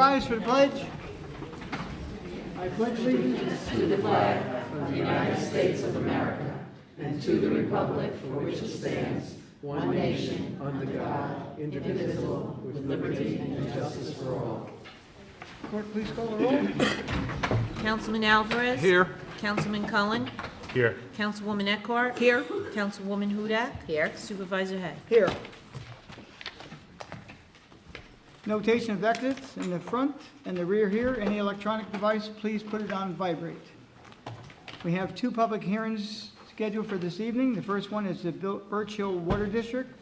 rise for the pledge. I pledge allegiance to the flag of the United States of America and to the republic for which it stands, one nation, under God, indivisible, with liberty and justice for all. Clerk, please call the roll. Councilman Alvarez. Here. Councilman Cullen. Here. Councilwoman Eckhart. Here. Councilwoman Hudak. Here. Supervisor Hay. Here. Notation of exits in the front and the rear here. Any electronic device, please put it on vibrate. We have two public hearings scheduled for this evening. The first one is the Birch Hill Water District.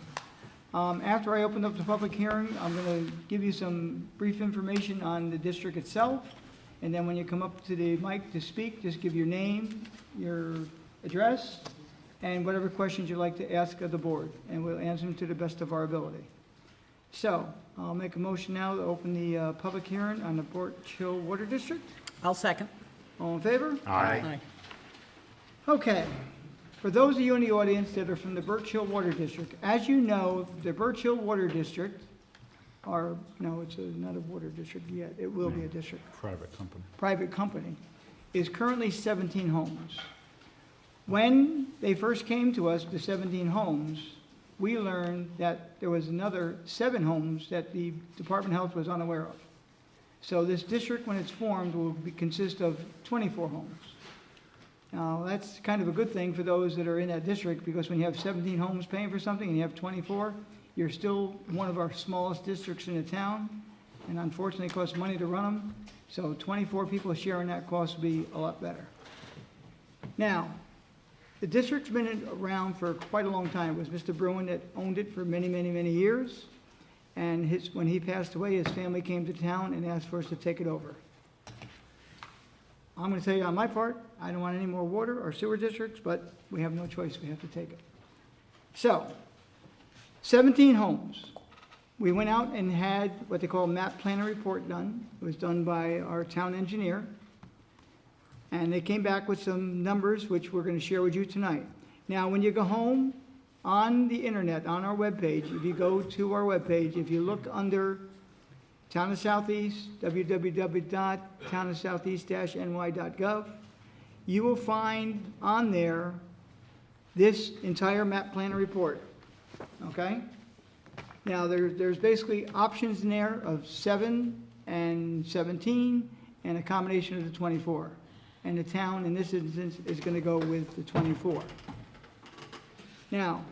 After I open up the public hearing, I'm going to give you some brief information on the district itself. And then when you come up to the mic to speak, just give your name, your address, and whatever questions you'd like to ask of the board. And we'll answer them to the best of our ability. So, I'll make a motion now to open the public hearing on the Birch Hill Water District. I'll second. All in favor? Aye. Okay. For those of you in the audience that are from the Birch Hill Water District, as you know, the Birch Hill Water District, no, it's not a water district yet. It will be a district. Private company, is currently 17 homes. When they first came to us, the 17 homes, we learned that there was another 7 homes that the Department of Health was unaware of. So this district, when it's formed, will consist of 24 homes. Now, that's kind of a good thing for those that are in that district, because when you have 17 homes paying for something and you have 24, you're still one of our smallest districts in the town, and unfortunately it costs money to run them. So 24 people sharing that cost would be a lot better. Now, the district's been around for quite a long time. It was Mr. Bruin that owned it for many, many, many years. And when he passed away, his family came to town and asked for us to take it over. I'm going to tell you on my part, I don't want any more water or sewer districts, but we have no choice. We have to take it. So, 17 homes. We went out and had what they call a map planner report done. It was done by our town engineer. And they came back with some numbers, which we're going to share with you tonight. Now, when you go home on the internet, on our webpage, if you go to our webpage, if you look under Town of Southeast, www.townofsoutheast-ny.gov, you will find on there this entire map planner report, okay? Now, there's basically options in there of 7 and 17 and a combination of the 24. And the town, in this instance, is going to go with the 24. Now,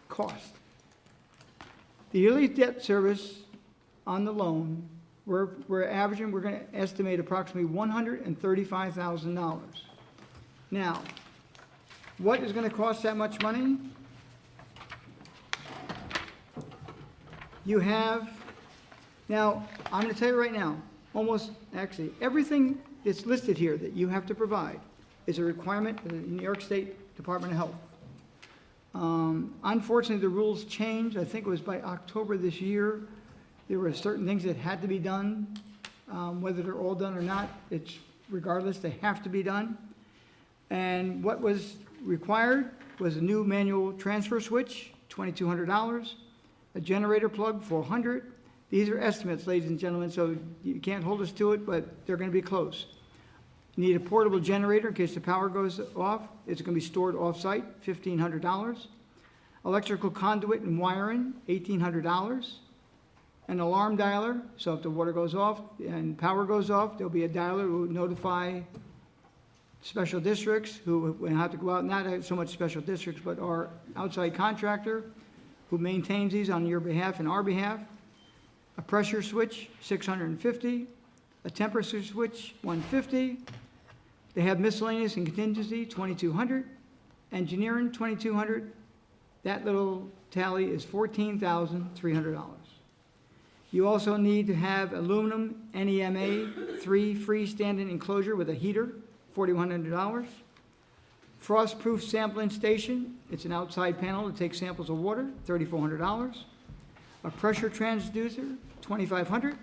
cost. The yearly debt service on the loan, we're averaging, we're going to estimate approximately $135,000. Now, what is going to cost that much money? You have, now, I'm going to tell you right now, actually, everything that's listed here that you have to provide is a requirement of the New York State Department of Health. Unfortunately, the rules changed. I think it was by October this year. There were certain things that had to be done. Whether they're all done or not, it's regardless, they have to be done. And what was required was a new manual transfer switch, $2,200, a generator plug, $400. These are estimates, ladies and gentlemen, so you can't hold us to it, but they're going to be close. You need a portable generator in case the power goes off. It's going to be stored off-site, $1,500. Electrical conduit and wiring, $1,800. An alarm dialer, so if the water goes off and power goes off, there'll be a dialer who will notify special districts who will have to go out, not so much special districts, but our outside contractor who maintains these on your behalf and our behalf. A pressure switch, $650. A temperature switch, $150. They have miscellaneous and contingency, $2,200. Engineering, $2,200. That little tally is $14,300. You also need to have aluminum NEMA 3 freestanding enclosure with a heater, $4,100. Frost-proof sampling station, it's an outside panel to take samples of water, $3,400. A pressure transducer, $2,500.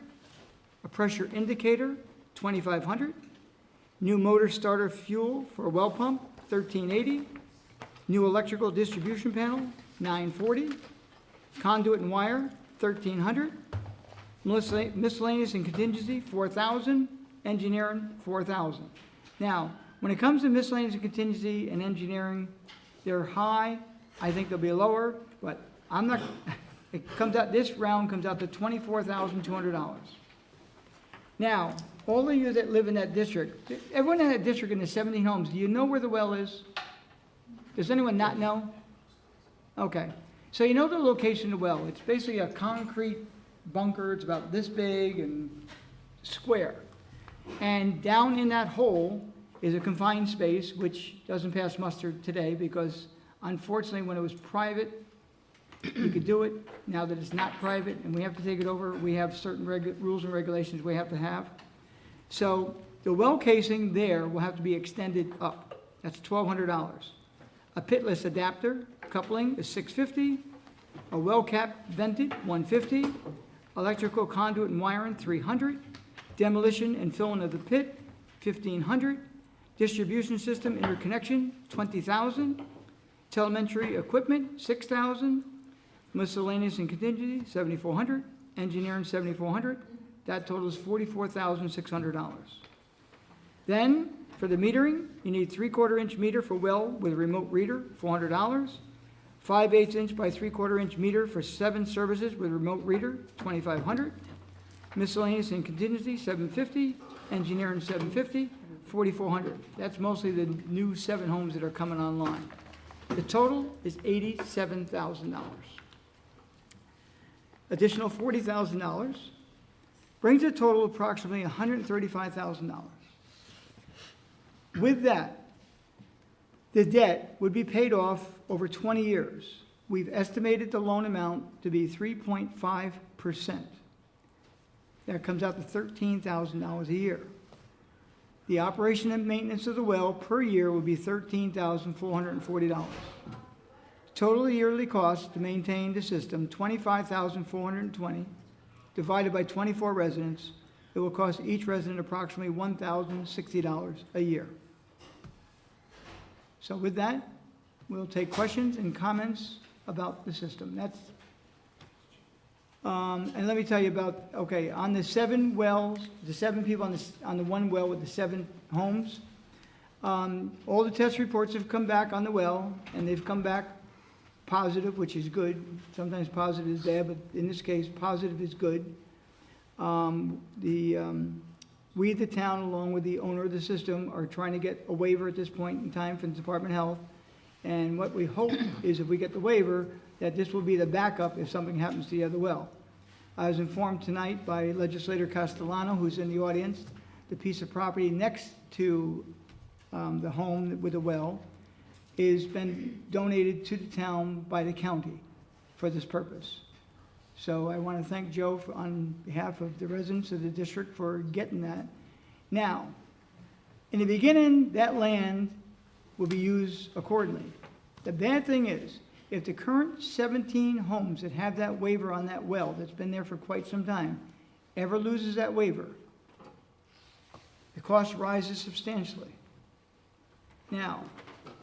A pressure indicator, $2,500. New motor starter fuel for a well pump, $1,380. New electrical distribution panel, $940. Conduit and wire, $1,300. Miscellaneous and contingency, 4,000. Engineering, 4,000. Now, when it comes to miscellaneous and contingency and engineering, they're high. I think they'll be lower, but I'm not, it comes out, this round comes out to $24,200. Now, all of you that live in that district, everyone in that district in the 17 homes, do you know where the well is? Does anyone not know? Okay, so you know the location of the well. It's basically a concrete bunker. It's about this big and square. And down in that hole is a confined space, which doesn't pass muster today because unfortunately, when it was private, you could do it. Now that it's not private and we have to take it over, we have certain rules and regulations we have to have. So the well casing there will have to be extended up. That's $1,200. A pitless adapter coupling is $650. A well cap vented, $150. Electrical conduit and wiring, $300. Demolition and filling of the pit, $1,500. Distribution system interconnection, $20,000. Telemetry equipment, $6,000. Miscellaneous and contingency, $7,400. Engineering, $7,400. That totals $44,600. Then, for the metering, you need 3/4 inch meter for well with a remote reader, $400. 5/8 inch by 3/4 inch meter for 7 services with remote reader, $2,500. Miscellaneous and contingency, $750. Engineering, $750. $4,400. That's mostly the new 7 homes that are coming online. The total is $87,000. Additional $40,000 brings the total approximately $135,000. With that, the debt would be paid off over 20 years. We've estimated the loan amount to be 3.5%. That comes out to $13,000 a year. The operation and maintenance of the well per year would be $13,440. Total yearly cost to maintain the system, $25,420, divided by 24 residents. It will cost each resident approximately $1,060 a year. So with that, we'll take questions and comments about the system. And let me tell you about, okay, on the 7 wells, the 7 people on the one well with the 7 homes, all the test reports have come back on the well, and they've come back positive, which is good. Sometimes positive is bad, but in this case, positive is good. We, the town, along with the owner of the system, are trying to get a waiver at this point in time from the Department of Health. And what we hope is if we get the waiver, that this will be the backup if something happens to the other well. I was informed tonight by Legislator Castellano, who's in the audience, the piece of property next to the home with the well has been donated to the town by the county for this purpose. So I want to thank Joe on behalf of the residents of the district for getting that. Now, in the beginning, that land will be used accordingly. The bad thing is, if the current 17 homes that have that waiver on that well that's been there for quite some time ever loses that waiver, the cost rises substantially. Now,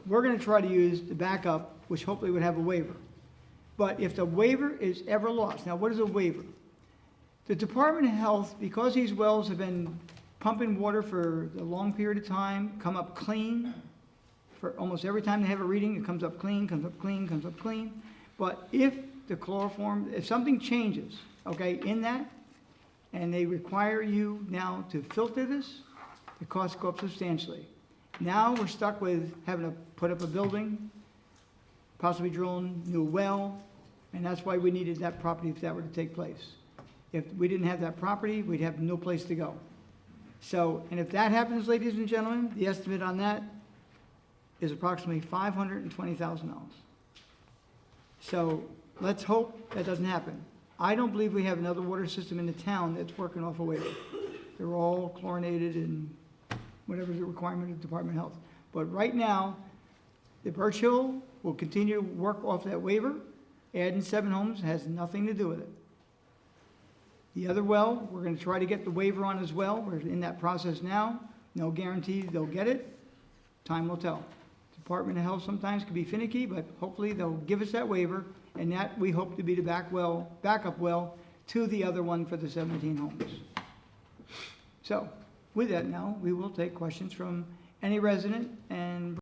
we're going to try to use the backup, which hopefully would have a waiver. But if the waiver is ever lost, now what is a waiver? The Department of Health, because these wells have been pumping water for a long period of time, come up clean. For almost every time they have a reading, it comes up clean, comes up clean, comes up clean. But if the chloroform, if something changes, okay, in that, and they require you now to filter this, the costs go up substantially. Now we're stuck with having to put up a building, possibly drilling a new well, and that's why we needed that property if that were to take place. If we didn't have that property, we'd have no place to go. So, and if that happens, ladies and gentlemen, the estimate on that is approximately $520,000. So let's hope that doesn't happen. I don't believe we have another water system in the town that's working off a waiver. They're all chlorinated and whatever the requirement of the Department of Health. But right now, the Birch Hill will continue to work off that waiver. Adding 7 homes has nothing to do with it. The other well, we're going to try to get the waiver on as well. We're in that process now. No guarantee they'll get it. Time will tell. Department of Health sometimes can be finicky, but hopefully they'll give us that waiver, and that we hope to be the backup well to the other one for the 17 homes. So with that now, we will take questions from any resident and